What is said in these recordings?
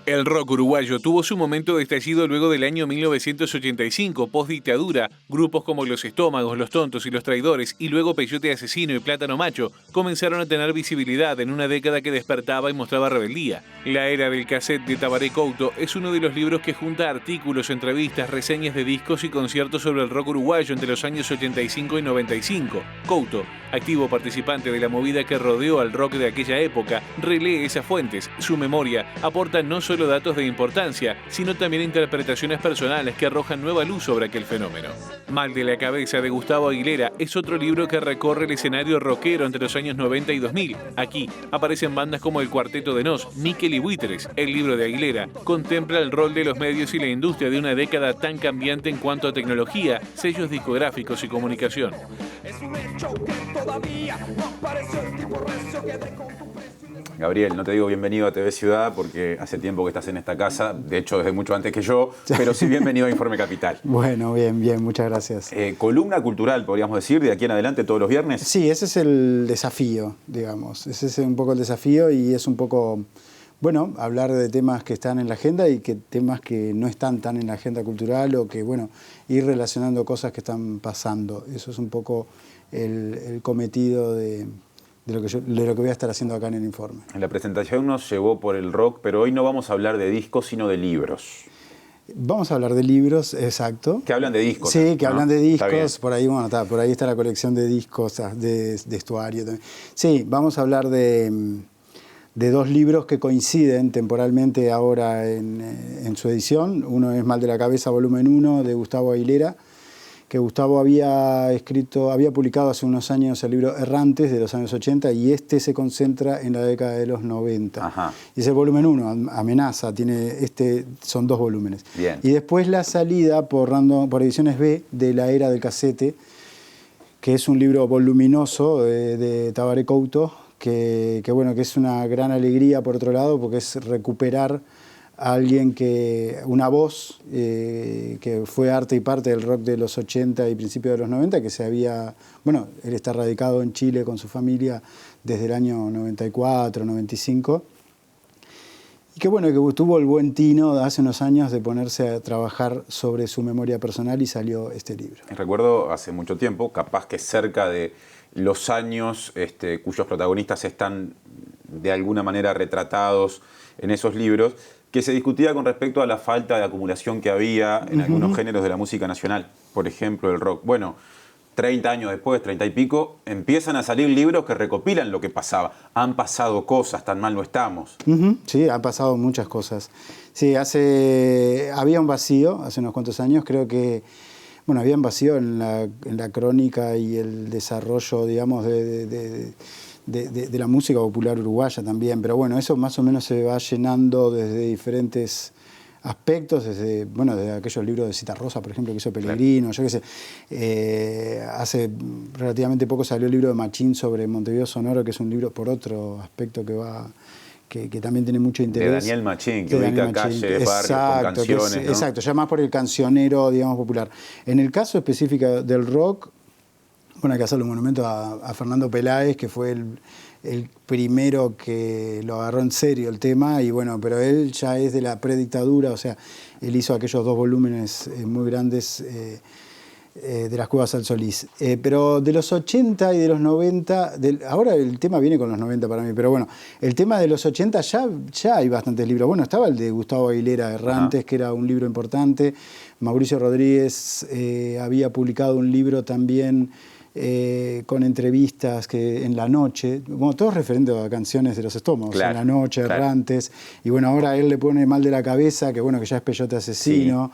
El rock uruguayo tuvo su momento de estallido luego del año 1985, post-dictadura. Grupos como Los Estómagos, Los Tontos y Los Traidores, y luego Peyote Asesino y Plátano Macho, comenzaron a tener visibilidad en una década que despertaba y mostraba rebeldía. La era del cassette de Tabaré Couto es uno de los libros que junta artículos, entrevistas, reseñas de discos y conciertos sobre el rock uruguayo entre los años 85 y 95. Couto, activo participante de la movida que rodeó al rock de aquella época, relee esas fuentes. Su memoria aporta no solo datos de importancia, sino también interpretaciones personales que arrojan nueva luz sobre aquel fenómeno. Mal de la cabeza de Gustavo Aguilera es otro libro que recorre el escenario rockero entre los años 90 y 2000. Aquí aparecen bandas como el Cuarteto de Nos, Níquel y Buitres. El libro de Aguilera contempla el rol de los medios y la industria de una década tan cambiante en cuanto a tecnología, sellos discográficos y comunicación. Gabriel, no te digo bienvenido a TV Ciudad porque hace tiempo que estás en esta casa, de hecho desde mucho antes que yo, pero sí bienvenido a Informe Capital. Bueno, bien, muchas gracias. Columna cultural, podríamos decir, de aquí en adelante todos los viernes. Sí, ese es el desafío, digamos. Ese es un poco el desafío y es un poco, bueno, hablar de temas que están en la agenda y que temas que no están tan en la agenda cultural o que, bueno, ir relacionando cosas que están pasando. Eso es un poco el cometido de lo que voy a estar haciendo acá en el informe. En la presentación nos llevó por el rock, pero hoy no vamos a hablar de discos, sino de libros. Vamos a hablar de libros, exacto. Que hablan de discos. Sí, que ¿no? hablan de discos. Por ahí, bueno, por ahí está la colección de discos, de estuario también. Sí, vamos a hablar de dos libros que coinciden temporalmente ahora en su edición. Uno es Mal de la cabeza, volumen 1, de Gustavo Aguilera, que Gustavo había publicado hace unos años el libro Errantes, de los años 80, y este se concentra en la década de los 90. Ajá. Y es el volumen 1, Amenaza, son 2 volúmenes. Bien. Y después la salida por Ediciones B de La era del casete, que es un libro voluminoso de Tabaré Couto, que es una gran alegría por otro lado, porque es recuperar a alguien una voz que fue arte y parte del rock de los 80 y principios de los 90, que él está radicado en Chile con su familia desde el año 94, 95, y que tuvo el buen tino hace unos años de ponerse a trabajar sobre su memoria personal y salió este libro. Recuerdo hace mucho tiempo, capaz que cerca de los años cuyos protagonistas están de alguna manera retratados en esos libros, que se discutía con respecto a la falta de acumulación que había en algunos géneros de la música nacional, por ejemplo el rock. Bueno, 30 años después, 30 y pico, empiezan a salir libros que recopilan lo que pasaba. Han pasado cosas, tan mal no estamos. Sí, han pasado muchas cosas. Sí, había un vacío hace unos cuantos años, creo que había un vacío en la crónica y el desarrollo, digamos, de la música popular uruguaya también, pero eso más o menos se va llenando desde diferentes aspectos, desde aquellos libros de Citarrosa, por ejemplo, que hizo Pellegrino, yo qué sé. Hace relativamente poco salió el libro de Machín sobre Montevideo Sonoro, que es un libro por otro aspecto que también tiene mucho interés. De Daniel Machín, que ubica calles, barrios, con canciones, ¿no? Exacto, ya más por el cancionero, digamos, popular. En el caso específico del rock, hay que hacerle un monumento a Fernando Peláez, que fue el primero que lo agarró en serio el tema, pero él ya es de la predictadura, o sea, él hizo aquellos 2 volúmenes muy grandes de Las Cuevas al Solís. Pero de los 80 y de los 90, ahora el tema viene con los 90 para mí, pero el tema de los 80 ya hay bastantes libros. Estaba el de Gustavo Aguilera, Errantes, que era un libro importante. Mauricio Rodríguez había publicado un libro también con entrevistas que en la noche, todos referentes a canciones de Los Estómagos, claro, en la noche, claro. Errantes, y ahora él le pone Mal de la cabeza, que ya es Peyote Asesino.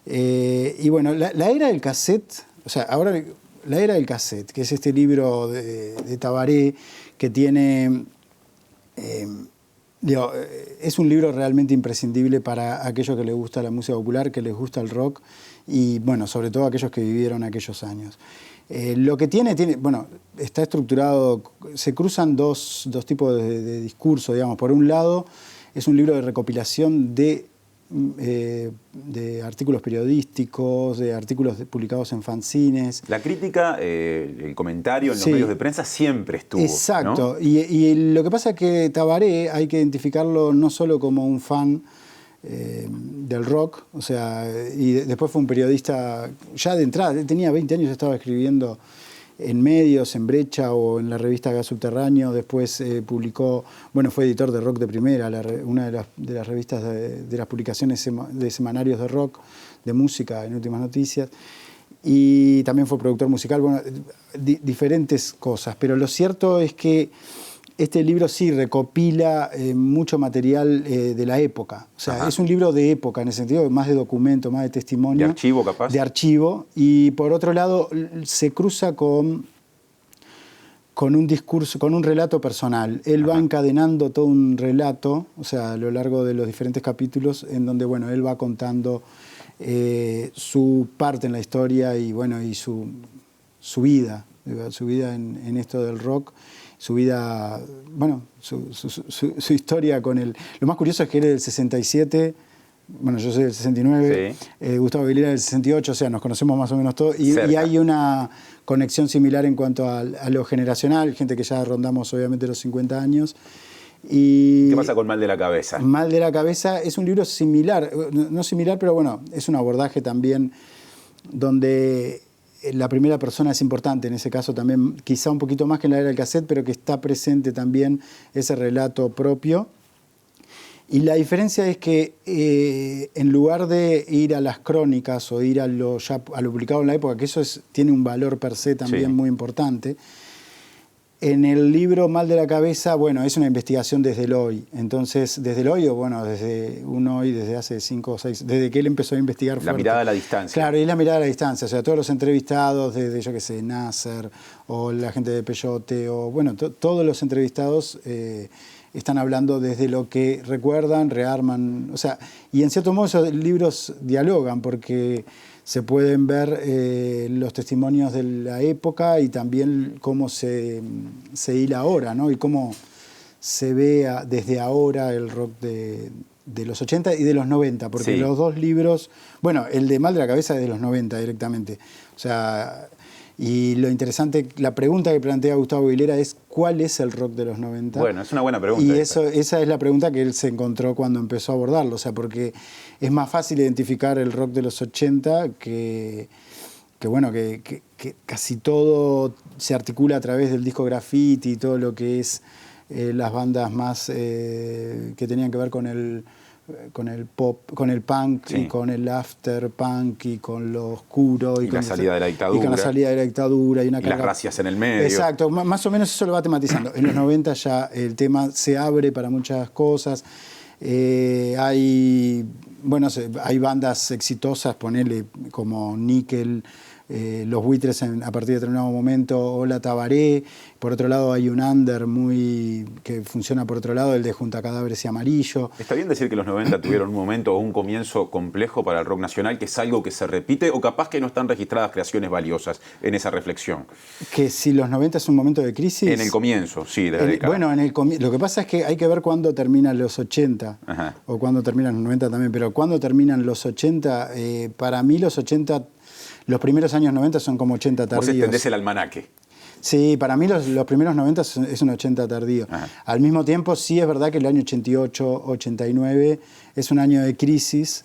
Sí. La era del cassette, ahora la era del cassette, que es este libro de Tabaré, que tiene... es un libro realmente imprescindible para aquellos que les gusta la música popular, que les gusta el rock, y sobre todo aquellos que vivieron aquellos años. Lo que tiene, está estructurado, se cruzan dos tipos de discurso, digamos. Por un lado, es un libro de recopilación de artículos periodísticos, de artículos publicados en fanzines. La crítica, el comentario en los medios de prensa siempre estuvo. Exacto. ¿No? Y lo que pasa es que Tabaré hay que identificarlo no solo como un fan del rock, o sea, y después fue un periodista, ya de entrada, él tenía 20 años, estaba escribiendo en medios, en Brecha o en la revista Gas Subterráneo, después publicó, bueno, fue editor de Rock de Primera, una de las revistas de las publicaciones de semanarios de rock, de música, en Últimas Noticias, y también fue productor musical, bueno, diferentes cosas, pero lo cierto es que este libro sí recopila mucho material de la época. O sea, es un libro de época, en el sentido más de documento, más de testimonio. ¿De archivo, capaz? De archivo. Y por otro lado, se cruza con un discurso, con un relato personal. Él va encadenando todo un relato, o sea, a lo largo de los diferentes capítulos, en donde, bueno, él va contando su parte en la historia y, bueno, y su vida en esto del rock. Su vida, bueno, su historia con el... Lo más curioso es que él es del 67, bueno, yo soy del 69, sí. Gustavo Aguilera del 68, o sea, nos conocemos más o menos todos, y hay una conexión similar en cuanto a lo generacional, gente que ya rondamos obviamente los 50 años. Y ¿qué pasa con Mal de la Cabeza? Mal de la Cabeza es un libro similar, no similar, pero bueno, es un abordaje también donde la primera persona es importante, en ese caso también, quizá un poquito más que en la era del cassette, pero que está presente también ese relato propio. Y la diferencia es que en lugar de ir a las crónicas o ir a lo publicado en la época, que eso tiene un valor per se también muy importante, en el libro Mal de la Cabeza, bueno, es una investigación desde el hoy. Entonces, desde el hoy, o bueno, desde un hoy, desde hace 5 o 6, desde que él empezó a investigar fuerte. La mirada a la distancia. Claro, y la mirada a la distancia. O sea, todos los entrevistados, desde, yo qué sé, Nasser, o la gente de Peyote, o bueno, todos los entrevistados están hablando desde lo que recuerdan, rearman. O sea, y en cierto modo esos libros dialogan, porque se pueden ver los testimonios de la época y también cómo se hila ahora, ¿no? Y cómo se ve desde ahora el rock de los 80 y de los 90, porque los dos libros, bueno, el de Mal de la Cabeza es de los 90 directamente. O sea, y lo interesante, la pregunta que plantea Gustavo Aguilera es ¿cuál es el rock de los 90? Bueno, es una buena pregunta. Y esa es la pregunta que él se encontró cuando empezó a abordarlo, o sea, porque es más fácil identificar el rock de los 80 que casi todo se articula a través del disco graffiti y todo lo que es las bandas más que tenían que ver con el pop, con el punk y con el after punk y con lo oscuro y con la salida de la dictadura. Y con la salida de la dictadura. Y las racias en el medio. Exacto, más o menos eso lo va tematizando. En los 90 ya el tema se abre para muchas cosas. Hay bandas exitosas, ponele como Nickel, Los Buitres a partir de determinado momento, Hola Tabaré. Por otro lado hay un under que funciona por otro lado, el de Junta Cadáveres y Amarillo. ¿Está bien decir que los 90 tuvieron un momento o un comienzo complejo para el rock nacional, que es algo que se repite, o capaz que no están registradas creaciones valiosas en esa reflexión? Que si los 90 es un momento de crisis... En el comienzo, sí, de la década. Bueno, lo que pasa es que hay que ver cuándo terminan los 80, o cuándo terminan los 90 también, pero cuándo terminan los 80, para mí los 80... Los primeros años 90 son como 80 tardíos. Vos entendés el almanaque. Sí, para mí los primeros 90 es un 80 tardío. Al mismo tiempo, sí es verdad que el año 88, 89 es un año de crisis.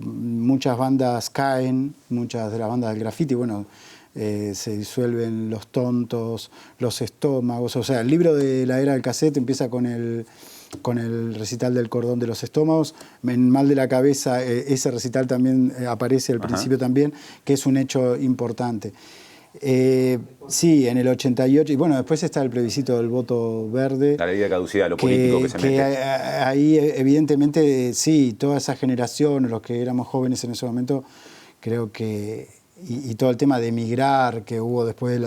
Muchas bandas caen, muchas de las bandas del graffiti, bueno, se disuelven Los Tontos, Los Estómagos. O sea, el libro de la era del cassette empieza con el recital del Cordón de los Estómagos. En Mal de la Cabeza ese recital también aparece al principio también, que es un hecho importante. Sí, en el 88, y bueno, después está el plebiscito del voto verde. La ley de caducidad, lo político que se mete. Ahí evidentemente sí, toda esa generación, los que éramos jóvenes en ese momento, creo que... Y todo el tema de emigrar que hubo después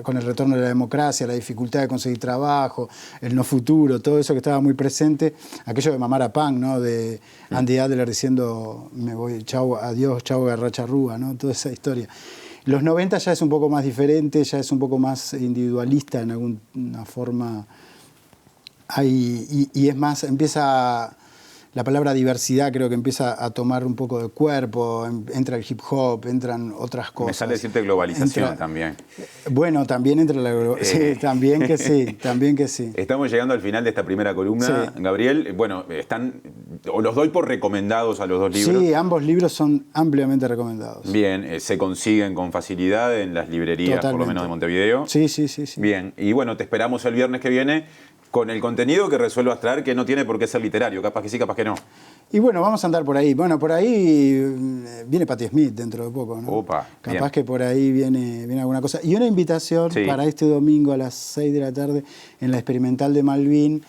con el retorno de la democracia, la dificultad de conseguir trabajo, el no futuro, todo eso que estaba muy presente, aquello de mamar a pan, ¿no? De Andy Adler diciendo me voy, chau, adiós, chau, garracha rúa, ¿no? Toda esa historia. Los 90 ya es un poco más diferente, ya es un poco más individualista en alguna forma. Y es más, empieza la palabra diversidad creo que empieza a tomar un poco de cuerpo, entra el hip hop, entran otras cosas. Me sale decirte globalización también. Bueno, también entra la globalización. Sí, también que sí, también que sí. Estamos llegando al final de esta primera columna, Sí. Gabriel. Bueno, los doy por recomendados a los dos libros. Sí, ambos libros son ampliamente recomendados. Bien, se consiguen con facilidad en las librerías, Totalmente. por lo menos de Montevideo. Sí, sí, sí, sí. Bien, y bueno, te esperamos el viernes que viene con el contenido que resuelvas traer, que no tiene por qué ser literario, capaz que sí, capaz que no. Y bueno, vamos a andar por ahí. Bueno, por ahí viene Patti Smith dentro de poco, ¿no? Opa, capaz bien. que por ahí viene alguna cosa. Y una invitación Sí. para este domingo a las 6 de la tarde en la Experimental de Malvin,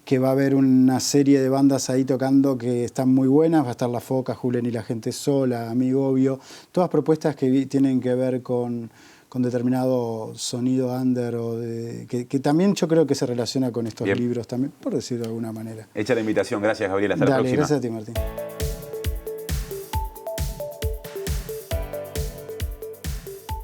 que va a haber una serie de bandas ahí tocando que están muy buenas. Va a estar La Foca, Julen y la Gente Sola, Amigobio. Todas propuestas que tienen que ver con determinado sonido under o que también yo creo que se relaciona con estos Bien. libros también, por decirlo de alguna manera. Hecha la invitación. Gracias, Gabriel. Hasta la Dale, próxima. gracias a ti, Martín.